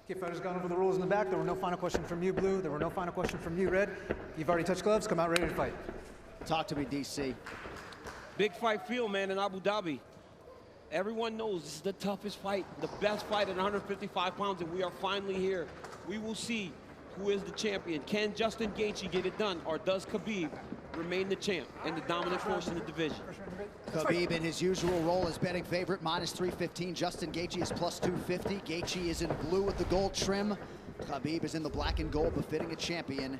Okay, fighters gone over the rules in the back. There were no final questions from you, Blue. There were no final questions from you, Red. You've already touched gloves. Come out ready to fight. Talk to me, DC. Big fight field, man, in Abu Dhabi. Everyone knows this is the toughest fight, the best fight at 155 pounds, and we are finally here. We will see who is the champion. Can Justin Gaethje get it done, or does Khabib remain the champ and the dominant force in the division? Khabib, in his usual role as betting favorite, -315. Justin Gaethje is +250. Gaethje is in blue with the gold trim. Khabib is in the black and gold, befitting a champion.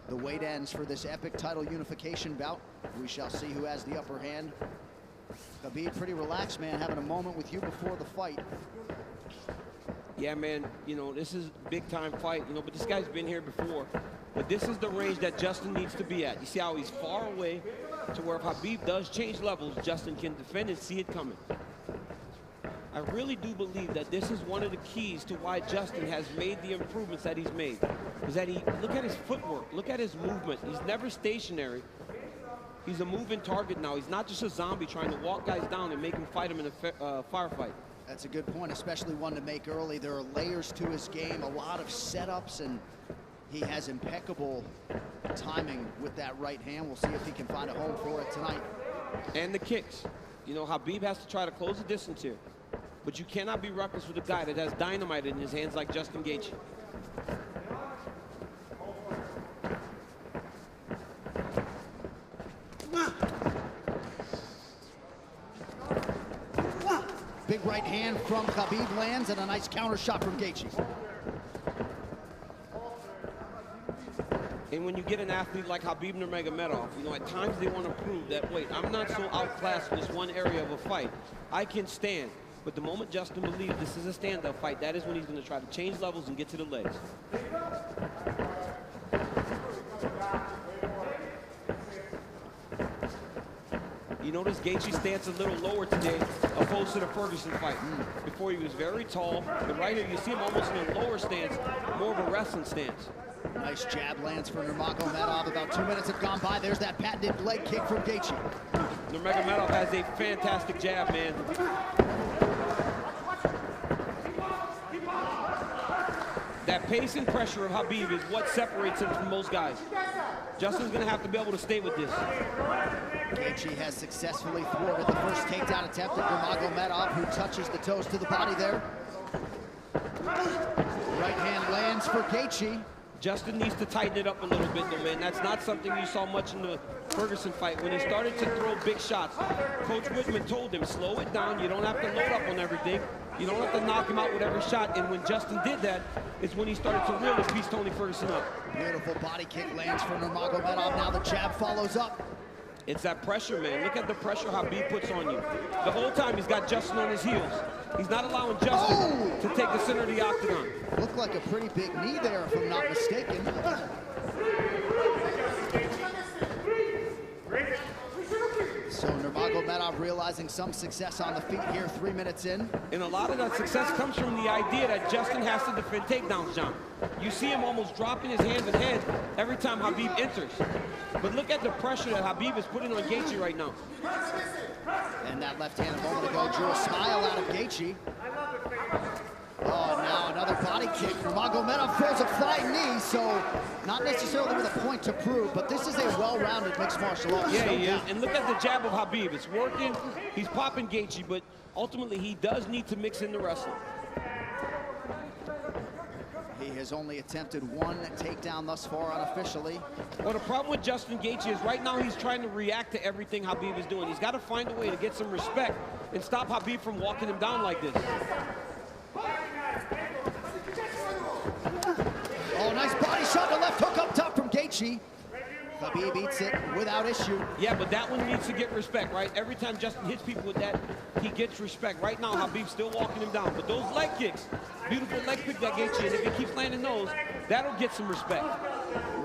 The wait ends for this epic title unification bout. We shall see who has the upper hand. Khabib, pretty relaxed, man, having a moment with you before the fight. Yeah, man, you know, this is a big-time fight, you know, but this guy's been here before. But this is the range that Justin needs to be at. You see how he's far away to where if Khabib does change levels, Justin can defend and see it coming. I really do believe that this is one of the keys to why Justin has made the improvements that he's made. Is that look at his footwork, look at his movement. He's never stationary. He's a moving target now. He's not just a zombie trying to walk guys down and make him fight him in a firefight. That's a good point, especially one to make early. There are layers to his game, a lot of setups, and he has impeccable timing with that right hand. We'll see if he can find a home for it tonight. And the kicks. You know, Khabib has to try to close the distance here. But you cannot be reckless with a guy that has dynamite in his hands like Justin Gaethje. Big right hand from Khabib lands, and a nice counter shot from Gaethje. And when you get an athlete like Khabib Nurmagomedov, you know, at times they want to prove that, wait, I'm not so outclassed in this one area of a fight. I can stand. But the moment Justin believes this is a stand-up fight, that is when he's going to try to change levels and get to the legs. You notice Gaethje's stance a little lower today, opposed to the Ferguson fight. Before he was very tall, but right here you see him almost in a lower stance, more of a wrestling stance. Nice jab lands for Nurmagomedov. About 2 minutes have gone by. There's that patented leg kick from Gaethje. Nurmagomedov has a fantastic jab, man. That pace and pressure of Khabib is what separates him from most guys. Justin's going to have to be able to stay with this. Gaethje has successfully thwarted the first takedown attempt of Nurmagomedov, who touches the toes to the body there. Right hand lands for Gaethje. Justin needs to tighten it up a little bit, though, man. That's not something you saw much in the Ferguson fight. When he started to throw big shots, Coach Whitman told him, slow it down. You don't have to load up on everything. You don't have to knock him out with every shot. And when Justin did that, it's when he started to really piece Tony Ferguson up. Beautiful body kick lands for Nurmagomedov. Now the jab follows up. It's that pressure, man. Look at the pressure Khabib puts on you. The whole time he's got Justin on his heels. He's not allowing Justin to take the center of the octagon. Looked like a pretty big knee there, if I'm not mistaken. So Nurmagomedov realizing some success on the feet here, 3 minutes in. And a lot of that success comes from the idea that Justin has to defend takedowns, John. You see him almost dropping his hands and head every time Khabib enters. But look at the pressure that Khabib is putting on Gaethje right now. And that left hand a moment ago drew a smile out of Gaethje. Oh, now another body kick. Nurmagomedov throws a flying knee, so not necessarily with a point to prove, but this is a well-rounded mixed martial arts. Yeah, he is. And look at the jab of Khabib. It's working. He's popping Gaethje, but ultimately he does need to mix in the wrestling. He has only attempted one takedown thus far unofficially. Well, the problem with Justin Gaethje is right now he's trying to react to everything Khabib is doing. He's got to find a way to get some respect and stop Khabib from walking him down like this. Oh, nice body shot, the left hook up top from Gaethje. Khabib eats it without issue. Yeah, but that one needs to get respect, right? Every time Justin hits people with that, he gets respect. Right now, Khabib's still walking him down. But those leg kicks, beautiful leg kick that Gaethje, and if he keeps landing those, that'll get some respect.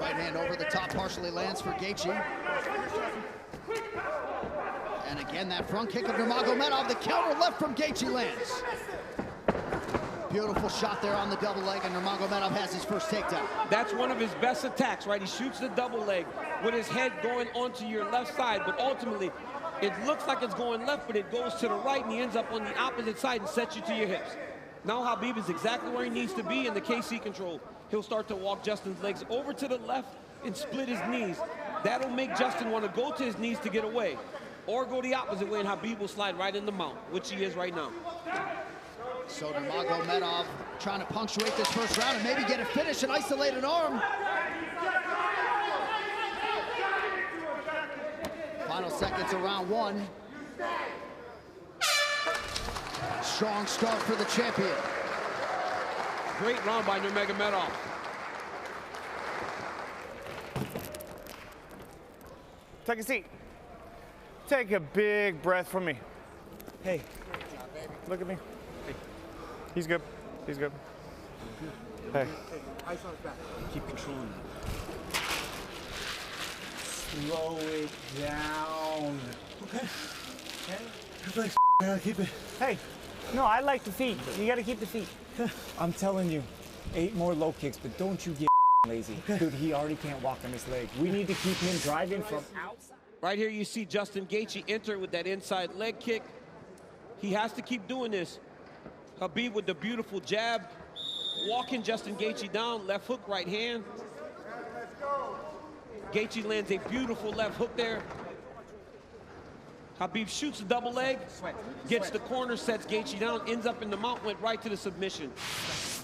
Right hand over the top partially lands for Gaethje. And again, that front kick of Nurmagomedov, the counter left from Gaethje lands. Beautiful shot there on the double leg, and Nurmagomedov has his first takedown. That's one of his best attacks, right? He shoots the double leg with his head going onto your left side, but ultimately, it looks like it's going left, but it goes to the right, and he ends up on the opposite side and sets you to your hips. Now Khabib is exactly where he needs to be in the KC control. He'll start to walk Justin's legs over to the left and split his knees. That'll make Justin want to go to his knees to get away, or go the opposite way, and Khabib will slide right in the mount, which he is right now. So Nurmagomedov trying to punctuate this first round and maybe get a finish, an isolated arm. Final seconds of round one. Strong start for the champion. Great round by Nurmagomedov. Take a seat. Take a big breath from me. Hey, look at me. Hey. He's good. He's good. Hey. Ice on his back. Keep controlling it. Slow it down. Okay. Okay. Relax. Keep it. Hey. No, I like the feet. You gotta keep the feet. I'm telling you, 8 more low kicks, but don't you get lazy. Okay. Dude, he already can't walk on his leg. We need to keep him driving from outside. Right here you see Justin Gaethje enter with that inside leg kick. He has to keep doing this. Khabib with the beautiful jab, walking Justin Gaethje down, left hook, right hand. Gaethje lands a beautiful left hook there. Khabib shoots a double leg, gets the corner, sets Gaethje down, ends up in the mount, went right to the submission.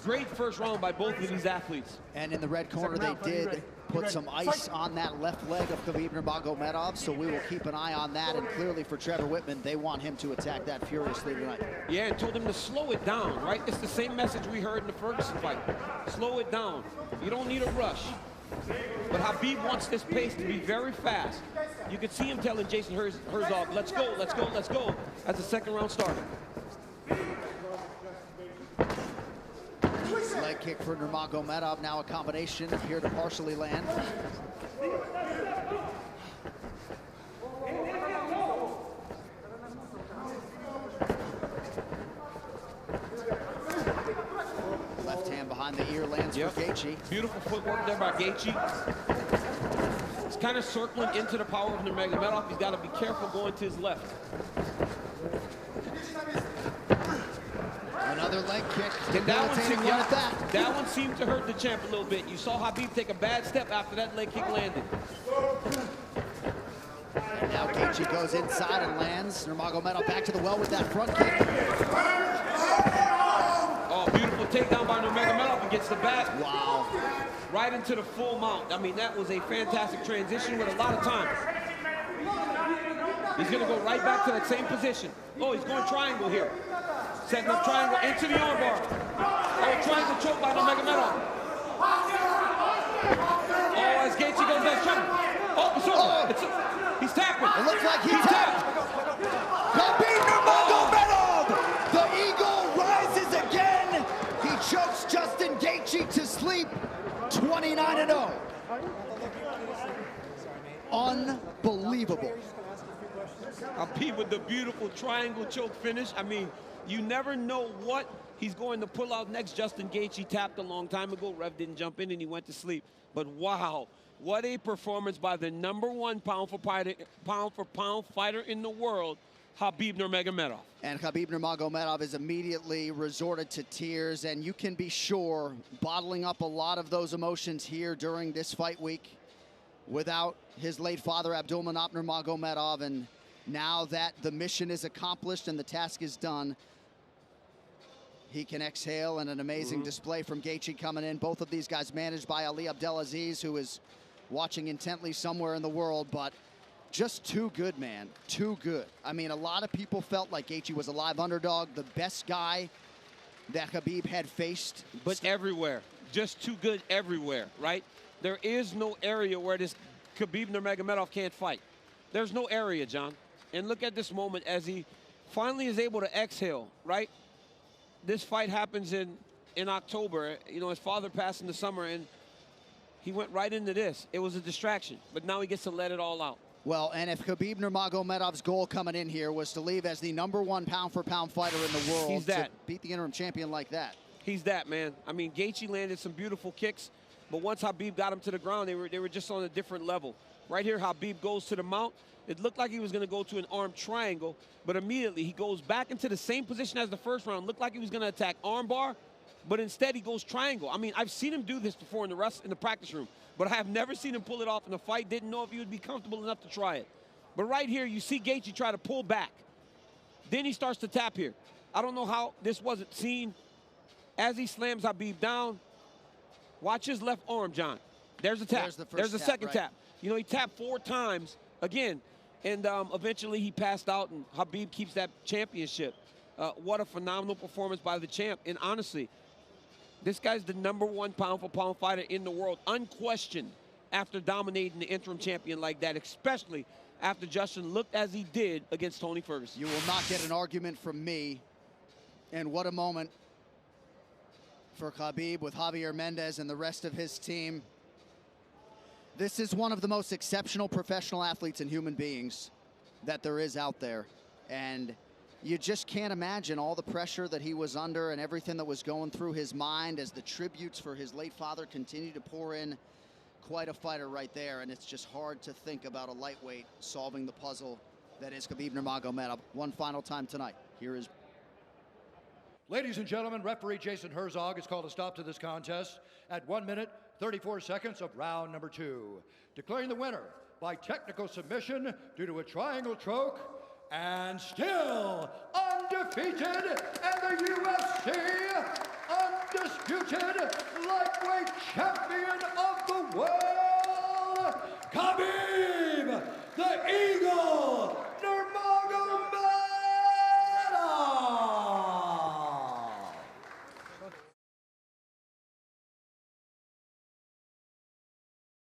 Great first round by both of these athletes. And in the red corner, they did put some ice on that left leg of Khabib Nurmagomedov, so we will keep an eye on that. And clearly for Trevor Whitman, they want him to attack that furiously tonight. Yeah, and told him to slow it down, right? It's the same message we heard in the Ferguson fight. Slow it down. You don't need a rush. But Khabib wants this pace to be very fast. You could see him telling Jason Herzog, let's go, let's go, let's go, as the second round started. Leg kick for Nurmagomedov, now a combination here to partially land. Left hand behind the ear lands for Gaethje. Beautiful footwork there by Gaethje. He's kind of circling into the power of Nurmagomedov. He's got to be careful going to his left. Another leg kick. That one seemed to hurt the champ a little bit. You saw Khabib take a bad step after that leg kick landed. And now Gaethje goes inside and lands. Nurmagomedov back to the well with that front kick. Oh, beautiful takedown by Nurmagomedov against the back. Wow. Right into the full mount. I mean, that was a fantastic transition with a lot of time. He's going to go right back to that same position. Oh, he's going triangle here. Setting up triangle into the armbar. Oh, triangle choke by Nurmagomedov. Oh, as Gaethje goes down, triangle. Oh, it's over. He's tapping. It looks like he tapped. Khabib Nurmagomedov! The eagle rises again. He chokes Justin Gaethje to sleep. 29-0. Unbelievable. Khabib with the beautiful triangle choke finish. I mean, you never know what he's going to pull out next. Justin Gaethje tapped a long time ago. Rev didn't jump in and he went to sleep. But wow, what a performance by the #1 pound for pound fighter in the world, Khabib Nurmagomedov. And Khabib Nurmagomedov is immediately resorted to tears, and you can be sure bottling up a lot of those emotions here during this fight week without his late father, Abdulmanap Nurmagomedov. And now that the mission is accomplished and the task is done, he can exhale, and an amazing display from Gaethje coming in. Both of these guys managed by Ali Abdelaziz, who is watching intently somewhere in the world, but just too good, man, too good. I mean, a lot of people felt like Gaethje was a live underdog, the best guy that Khabib had faced. But everywhere, just too good everywhere, right? There is no area where this Khabib Nurmagomedov can't fight. There's no area, John. And look at this moment as he finally is able to exhale, right? This fight happens in October. You know, his father passed in the summer, and he went right into this. It was a distraction, but now he gets to let it all out. Well, and if Khabib Nurmagomedov's goal coming in here was to leave as the #1 pound-for-pound fighter in the world, he's that. to beat the interim champion like that. He's that, man. I mean, Gaethje landed some beautiful kicks, but once Khabib got him to the ground, they were just on a different level. Right here, Khabib goes to the mount. It looked like he was going to go to an arm triangle, but immediately he goes back into the same position as the first round. Looked like he was going to attack armbar, but instead he goes triangle. I mean, I've seen him do this before in the practice room, but I have never seen him pull it off in a fight. Didn't know if he would be comfortable enough to try it. But right here, you see Gaethje try to pull back. Then he starts to tap here. I don't know how this wasn't seen. As he slams Khabib down, watch his left arm, John. There's a tap. There's the second tap. You know, he tapped 4 times again, and eventually he passed out, and Khabib keeps that championship. What a phenomenal performance by the champ. And honestly, this guy's the #1 pound-for-pound fighter in the world, unquestioned, after dominating the interim champion like that, especially after Justin looked as he did against Tony Ferguson. You will not get an argument from me. And what a moment for Khabib with Javier Mendez and the rest of his team. This is one of the most exceptional professional athletes and human beings that there is out there. And you just can't imagine all the pressure that he was under and everything that was going through his mind as the tributes for his late father continue to pour in. Quite a fighter right there, and it's just hard to think about a lightweight solving the puzzle that is Khabib Nurmagomedov. One final time tonight. Here is... Ladies and gentlemen, referee Jason Herzog has called a stop to this contest at 1 minute, 34 seconds of round number 2. Declaring the winner by technical submission due to a triangle choke, and still undefeated, and the UFC undisputed lightweight champion of the world, Khabib, the Eagle